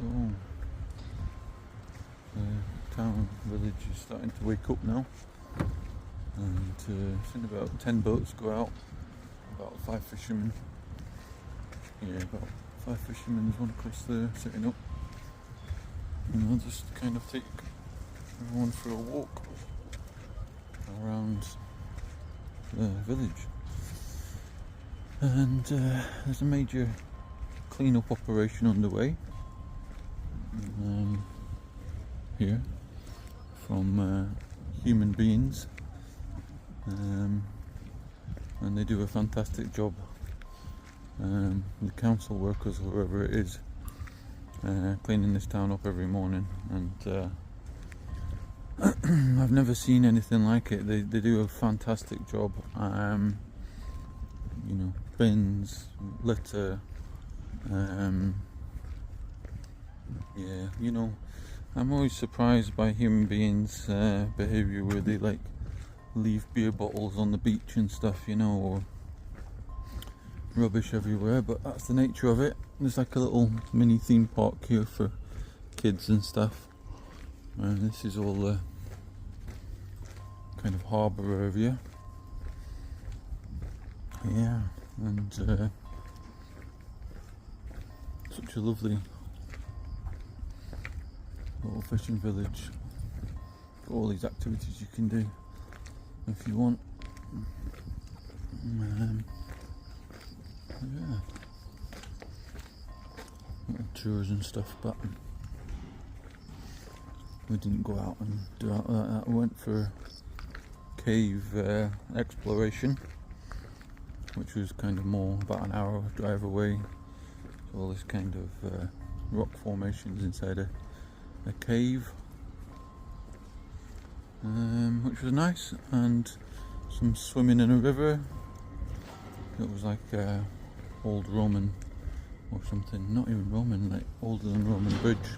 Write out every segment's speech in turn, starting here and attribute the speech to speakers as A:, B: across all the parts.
A: So the town village is starting to wake up now, and I think about 10 boats go out, about 5 fishermen. Yeah, about 5 fishermen. There's one across there setting up, and I'll just kind of take everyone for a walk around the village. And there's a major clean-up operation underway here from human beings, and they do a fantastic job. The council workers, or whoever it is, cleaning this town up every morning, and I've never seen anything like it. They do a fantastic job. You know, bins, litter, yeah, you know, I'm always surprised by human beings' behaviour, where they like leave beer bottles on the beach and stuff, you know, or rubbish everywhere, but that's the nature of it. There's like a little mini theme park here for kids and stuff, and this is all the kind of harbour area. Yeah, and such a lovely little fishing village. Got all these activities you can do if you want. Yeah, little tours and stuff, but we didn't go out and do out that. We went for cave exploration, which was kind of more about an hour drive away. So all this kind of rock formations inside a cave, which was nice, and some swimming in a river. It was like old Roman or something, not even Roman, like older than Roman bridge,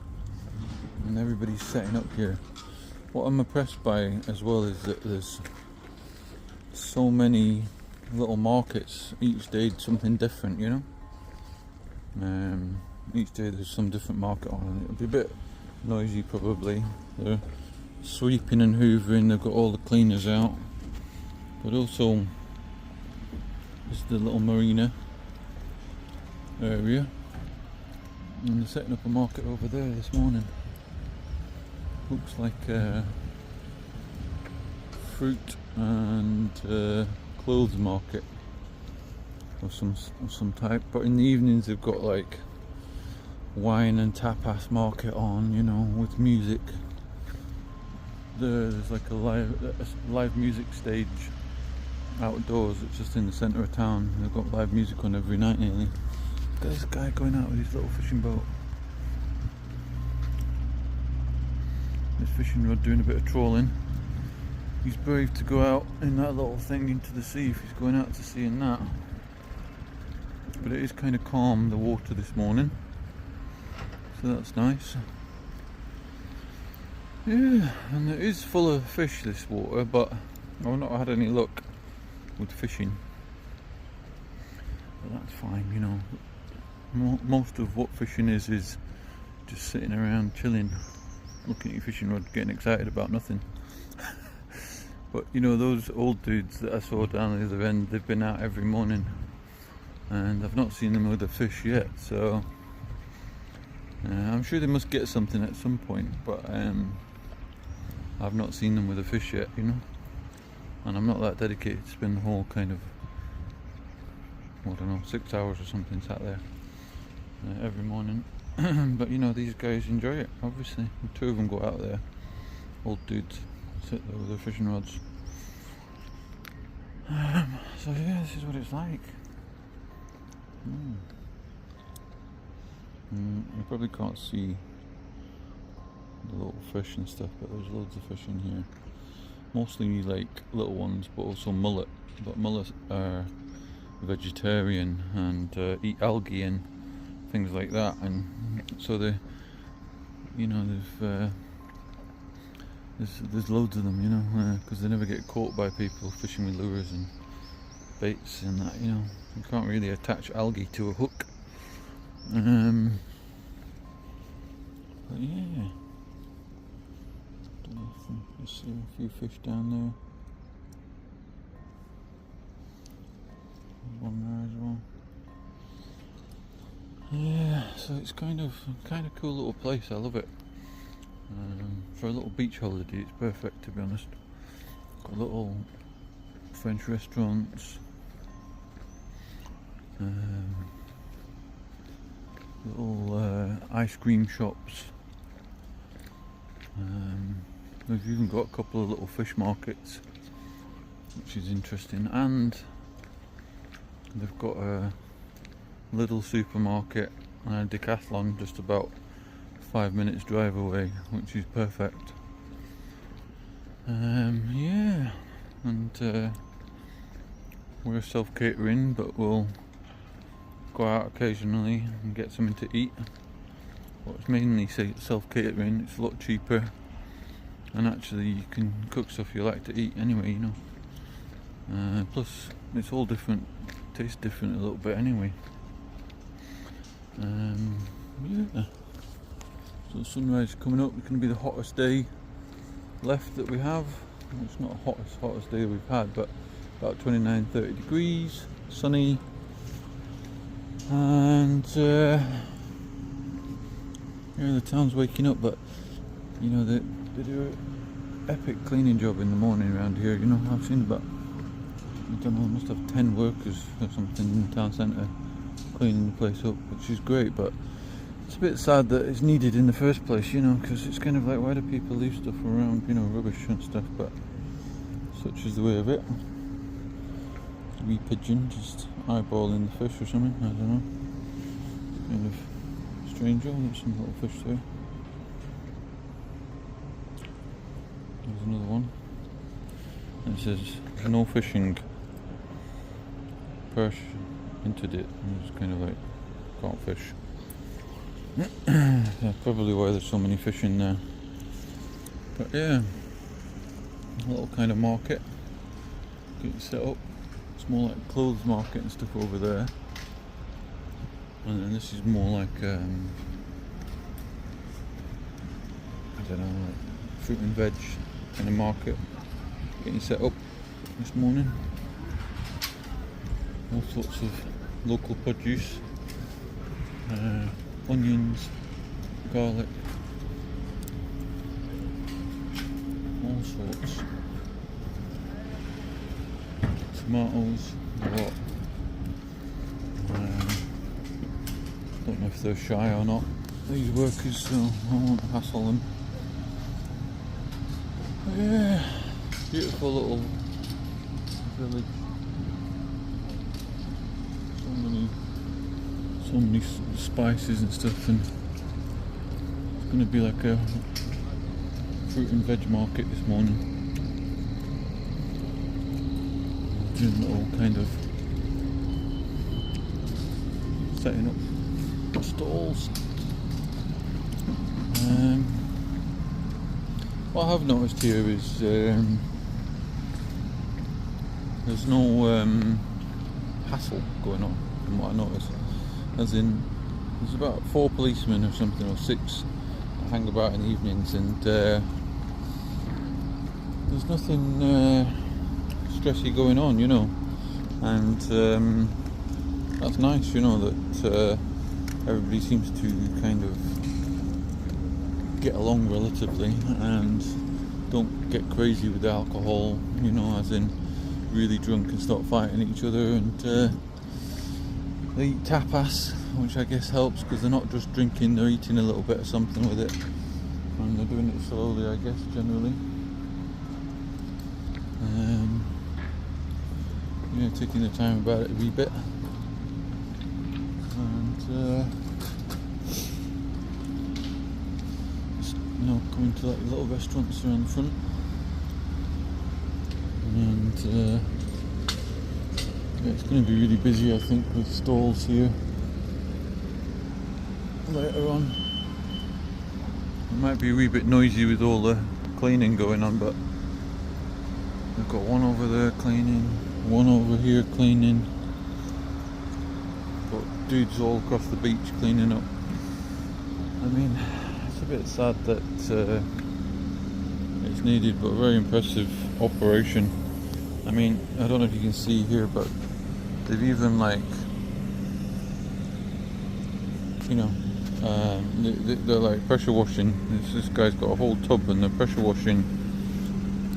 A: and everybody's setting up here. What I'm impressed by as well is that there's so many little markets. Each day something different, you know. Each day there's some different market on, and it'll be a bit noisy probably. They're sweeping and hoovering, they've got all the cleaners out, but also there's the little marina area, and they're setting up a market over there this morning. Looks like fruit and clothes market of some type, but in the evenings they've got like wine and tapas market on, you know, with music. There's like a live music stage outdoors. It's just in the centre of town. They've got live music on every night nearly. Look at this guy going out with his little fishing boat. This fishing rod doing a bit of trawling. He's brave to go out in that little thing into the sea if he's going out to sea in that. But it is kind of calm, the water this morning, so that's nice. Yeah, and it is full of fish, this water, but I've not had any luck with fishing. But that's fine, you know. Most of what fishing is just sitting around chilling, looking at your fishing rod, getting excited about nothing. But you know, those old dudes that I saw down the other end, they've been out every morning, and I've not seen them with a fish yet, so I'm sure they must get something at some point, but I've not seen them with a fish yet, you know. And I'm not that dedicated to spend the whole kind of, I don't know, 6 hours or something sat there every morning. But you know, these guys enjoy it, obviously. The 2 of them go out there, old dudes, sit there with their fishing rods. So yeah, this is what it's like. You probably can't see the little fish and stuff, but there's loads of fish in here. Mostly like little ones, but also mullet. But mullet are vegetarian and eat algae and things like that, and so they, you know, there's loads of them, you know, because they never get caught by people fishing with lures and baits and that, you know. You can't really attach algae to a hook. But yeah, you see a few fish down there. One there as well. Yeah, so it's kind of cool little place. I love it. For a little beach holiday, it's perfect, to be honest. Got little French restaurants, little ice cream shops. We've even got a couple of little fish markets, which is interesting, and they've got a little supermarket and a Decathlon just about 5 minutes drive away, which is perfect. Yeah, and we're self-catering, but we'll go out occasionally and get something to eat. But it's mainly self-catering. It's a lot cheaper, and actually you can cook stuff you like to eat anyway, you know. Plus it's all different, tastes different a little bit anyway. Yeah, so sunrise coming up. It's going to be the hottest day left that we have. It's not the hottest day we've had, but about 29-30 degrees, sunny, and yeah, the town's waking up. But you know, they do an epic cleaning job in the morning around here. You know, I've seen about, I don't know, must have 10 workers or something in the town centre cleaning the place up, which is great. But it's a bit sad that it's needed in the first place, you know, because it's kind of like, why do people leave stuff around, you know, rubbish and stuff? But such is the way of it. A wee pigeon just eyeballing the fish or something, I don't know. Kind of strange. Oh, there's some little fish there. There's another one. And it says, no fishing. Perch into it. And it's kind of like, can't fish. That's probably why there's so many fish in there. But yeah, a little kind of market getting set up. It's more like a clothes market and stuff over there, and then this is more like I don't know, like fruit and veg kind of market getting set up this morning. All sorts of local produce. Onions, garlic, all sorts. Tomatoes, a lot. Don't know if they're shy or not, these workers, so I won't hassle them. But yeah, beautiful little village. So many spices and stuff, and it's going to be like a fruit and veg market this morning. Doing all kind of setting up stalls. What I have noticed here is there's no hassle going on, from what I noticed. As in, there's about 4 policemen or something, or 6 that hang about in the evenings, and there's nothing stressy going on, you know. And that's nice, you know, that everybody seems to kind of get along relatively and don't get crazy with alcohol, you know, as in really drunk and start fighting each other. And they eat tapas, which I guess helps, because they're not just drinking, they're eating a little bit of something with it, and they're doing it slowly, I guess, generally. Yeah, taking their time about it a wee bit, and just, you know, going to like little restaurants around the front, and yeah, it's going to be really busy, I think, with stalls here later on. It might be a wee bit noisy with all the cleaning going on, but we've got one over there cleaning, one over here cleaning, got dudes all across the beach cleaning up. I mean, it's a bit sad that it's needed, but a very impressive operation. I mean, I don't know if you can see here, but they've even they're like pressure washing. This guy's got a whole tub and they're pressure washing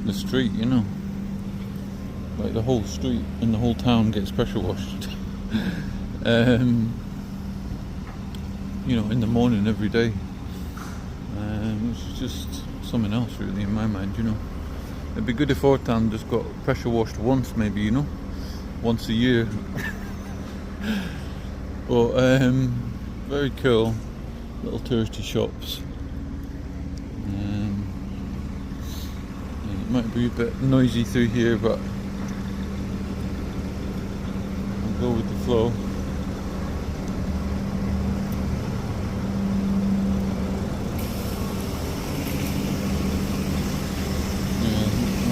A: the street, like the whole street and the whole town gets pressure washed. In the morning every day. It's just something else really in my mind, It'd be good if our town just got pressure washed once, maybe, once a year. But very cool little touristy shops. It might be a bit noisy through here, but I'll go with the flow.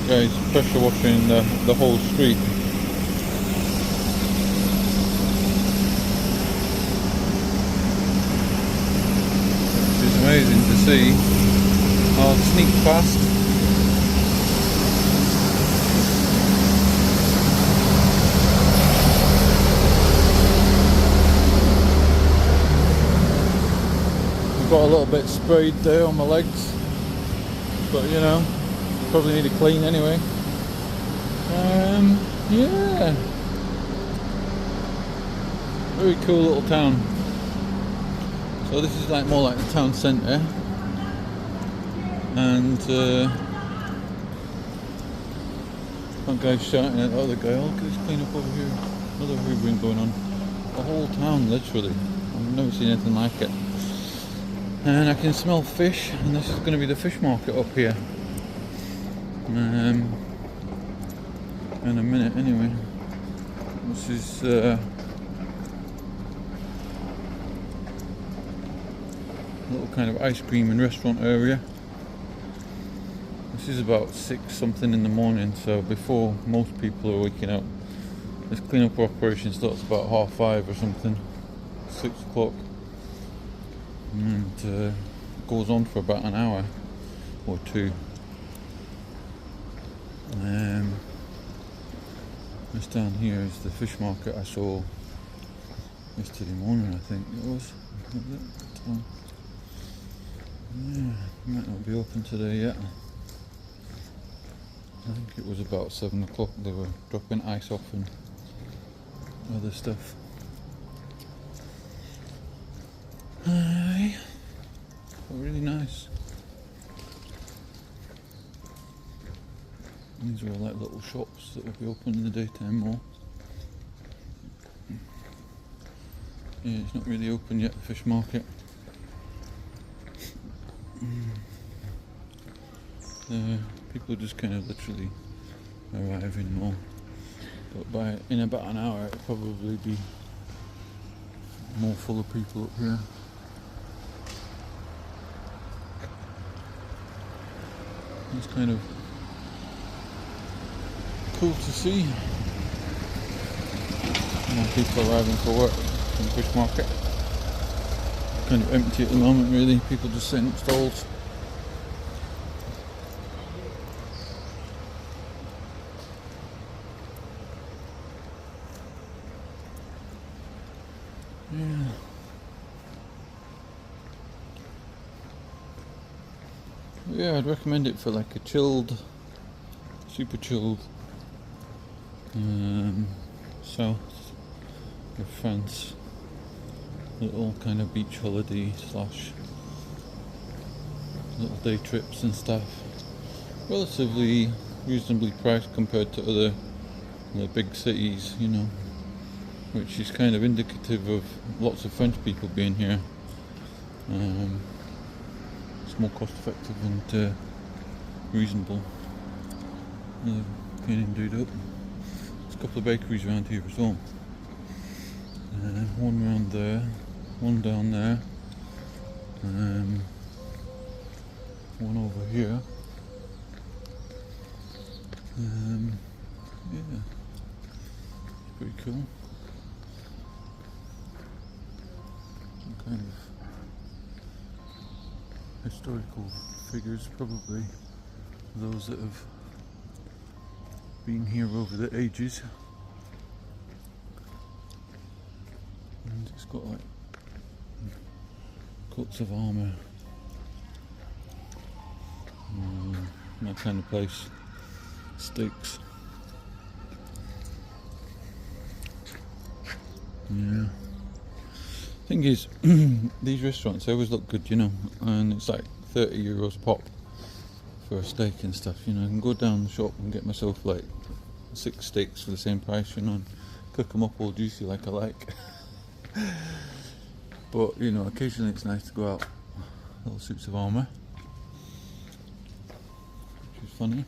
A: Guys pressure washing the whole street. Which is amazing to see. I'll sneak past. I've got a little bit sprayed there on my legs, but probably need a clean anyway. Yeah, very cool little town. So this is more like the town centre, and one guy's shouting at the other guy, "Oh, look at this clean up over here." Another hoovering going on. The whole town, literally. I've never seen anything like it. And I can smell fish, and this is going to be the fish market up here. In a minute anyway. This is a little kind of ice cream and restaurant area. This is about 6 something in the morning, so before most people are waking up. This clean-up operation starts about 5:30 or something, 6 o'clock, and goes on for about an hour or two. This down here is the fish market I saw yesterday morning, I think it was. Yeah, might not be open today yet. I think it was about 7 o'clock they were dropping ice off and other stuff. Really nice. These are all like little shops that will be open in the daytime more. Yeah, it's not really open yet, the fish market. People are just kind of literally arriving more. But in about an hour it'll probably be more full of people up here. It's kind of cool to see. More people arriving for work in the fish market. Kind of empty at the moment really, people just setting up stalls. Yeah, I'd recommend it for like a chilled, super chilled south of France, little kind of beach holiday slash little day trips and stuff. Relatively reasonably priced compared to other big cities, which is kind of indicative of lots of French people being here. It's more cost effective and reasonable. Getting dude up. There's a couple of bakeries around here as well. One around there, one down there, one over here. Yeah, it's pretty cool. Some kind of historical figures, probably those that have been here over the ages. And it's got like coats of armour, that kind of place, stakes. Yeah. Thing is, these restaurants, they always look good, you know, and it's like €30 pop for a steak and stuff, you know. I can go down the shop and get myself like 6 steaks for the same price, you know, and cook them up all juicy like I like. But, you know, occasionally it's nice to go out, little suits of armour, which is funny.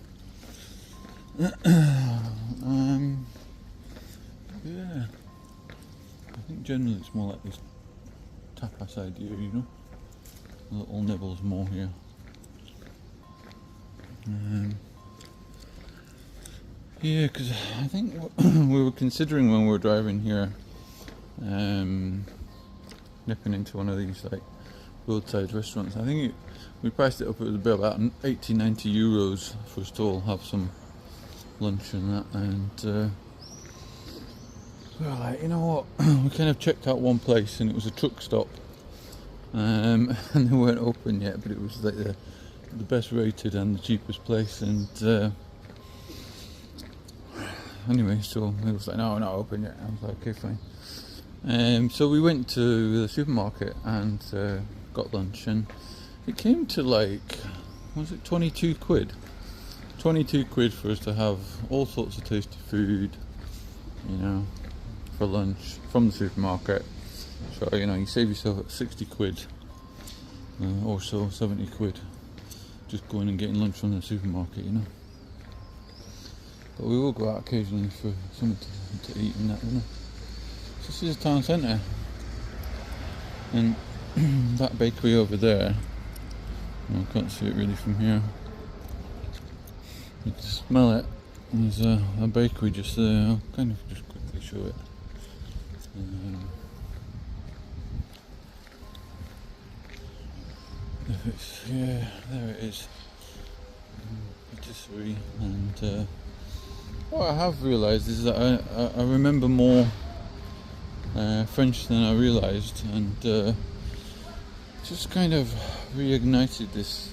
A: Yeah, I think generally it's more like this tapas idea, you know, little nibbles more here. Yeah, because I think we were considering when we were driving here, nipping into one of these like roadside restaurants. I think we priced it up, it was about 80-90 euros for us to all have some lunch and that, and we were like, you know what, we kind of checked out one place and it was a truck stop, and they weren't open yet, but it was like the best rated and the cheapest place, and anyway, so it was like, no, we're not open yet. I was like, okay, fine. So we went to the supermarket and got lunch, and it came to like, was it 22 quid? 22 quid for us to have all sorts of tasty food, you know, for lunch from the supermarket. So, you know, you save yourself 60 quid or so, 70 quid, just going and getting lunch from the supermarket, you know. But we will go out occasionally for something to eat and that, you know. So this is a town centre, and that bakery over there, well, I can't see it really from here. You can smell it. There's a bakery just there. I'll kind of just quickly show it. If it's, yeah, there it is. Patisserie. And what I have realised is that I remember more French than I realised, and just kind of reignited this,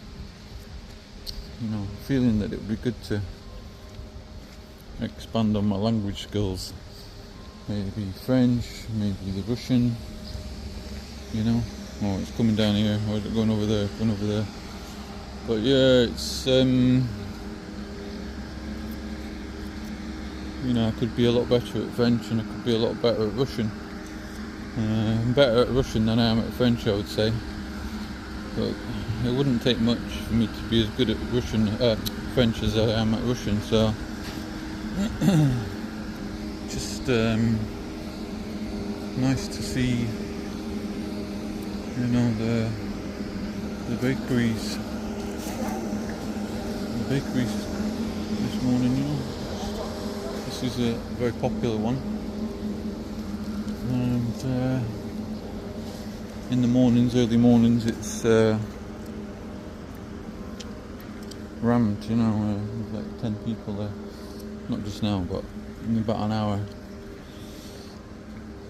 A: you know, feeling that it would be good to expand on my language skills. Maybe French, maybe the Russian, you know. Oh, it's coming down here, or is it going over there? Going over there. But yeah, it's you know, I could be a lot better at French, and I could be a lot better at Russian. I'm better at Russian than I am at French, I would say. But it wouldn't take much for me to be as good at French as I am at Russian. So just nice to see, you know, the bakeries this morning, you know. This is a very popular one, and in the mornings, early mornings, it's rammed, you know, with like 10 people there. Not just now, but in about an hour.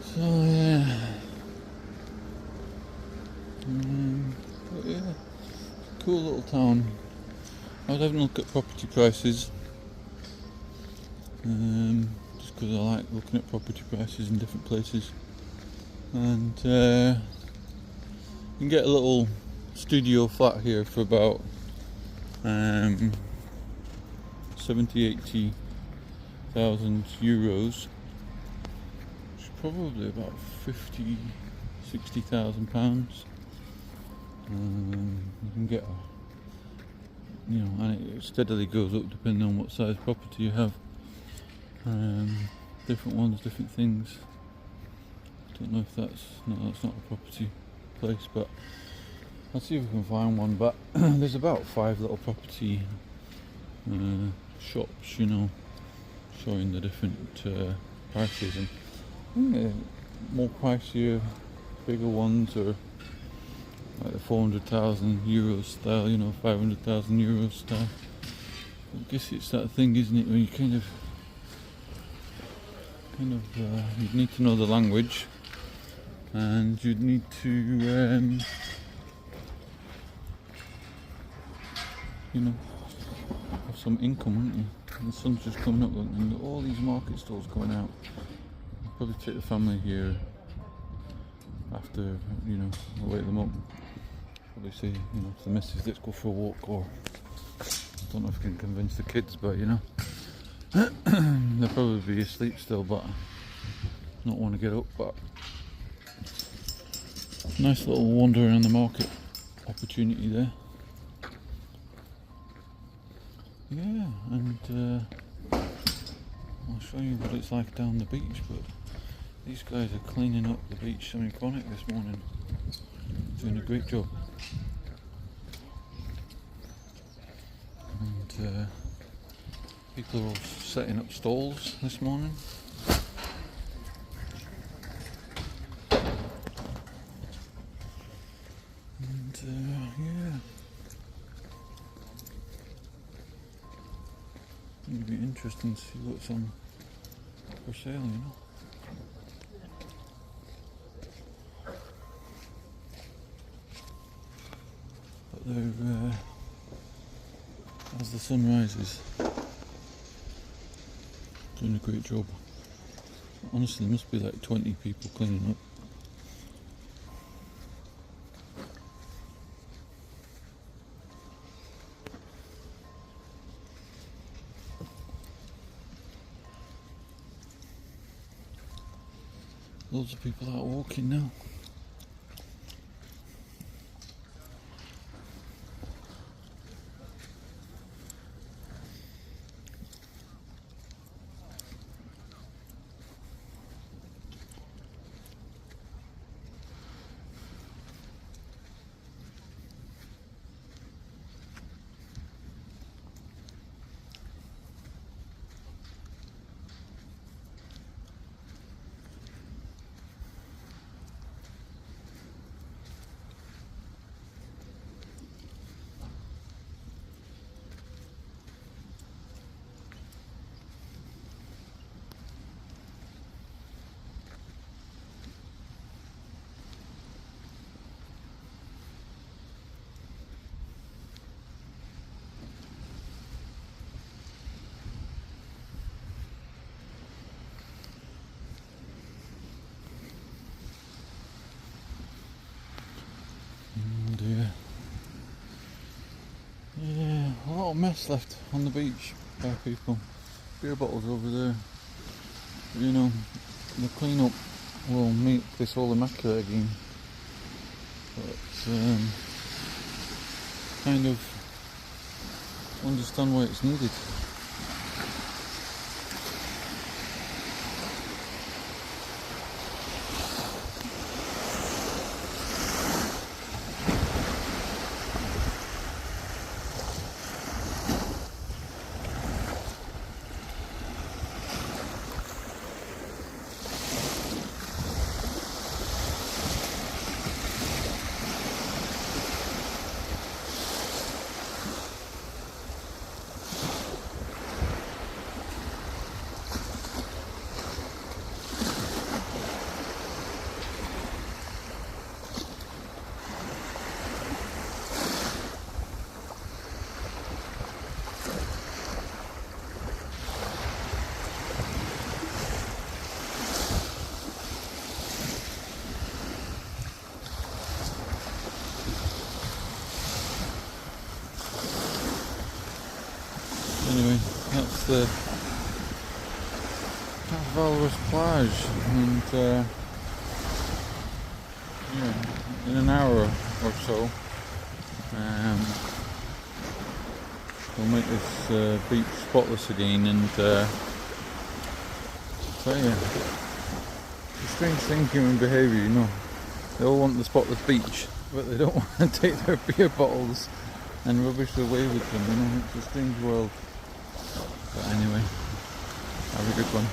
A: So yeah. But yeah, cool little town. I was having a look at property prices, just because I like looking at property prices in different places, and you can get a little studio flat here for about 70-80,000 euros, which is probably about 50-60,000 pounds. You can get you know, and it steadily goes up depending on what size property you have. Different ones, different things. Don't know if that's not a property place, but I'll see if we can find one. But there's about 5 little property shops, you know, showing the different prices, and more pricier, bigger ones are like the 400,000 euro style, 500,000 euro style. I guess it's that thing, isn't it, where you kind of you'd need to know the language, and you'd need to have some income, wouldn't you? And the sun's just coming up, and all these market stalls going out. I'll probably take the family here after, I'll wake them up. Probably say, to the missus, let's go for a walk, or I don't know if I can convince the kids, but they'll probably be asleep still, but not want to get up. But nice little wander around the market opportunity there. Yeah, and I'll show you what it's like down the beach, but these guys are cleaning up the beach semi-chronic this morning. Doing a great job. And people are all setting up stalls this morning. And yeah, it'll be interesting to see what's on for sale, But they're as the sun rises, doing a great job. Honestly, there must be like 20 people cleaning up. Loads of people out walking now. Yeah, a lot of mess left on the beach by people. Beer bottles over there. The clean up will make this all immaculate again. But kind of understand why it's needed. Anyway, that's the Valras Plage, and in an hour or so we'll make this beach spotless again. And so yeah, it's a strange thing, human behaviour, they all want the spotless beach, but they don't want to take their beer bottles and rubbish away with them. It's a strange world. But anyway, have a good one.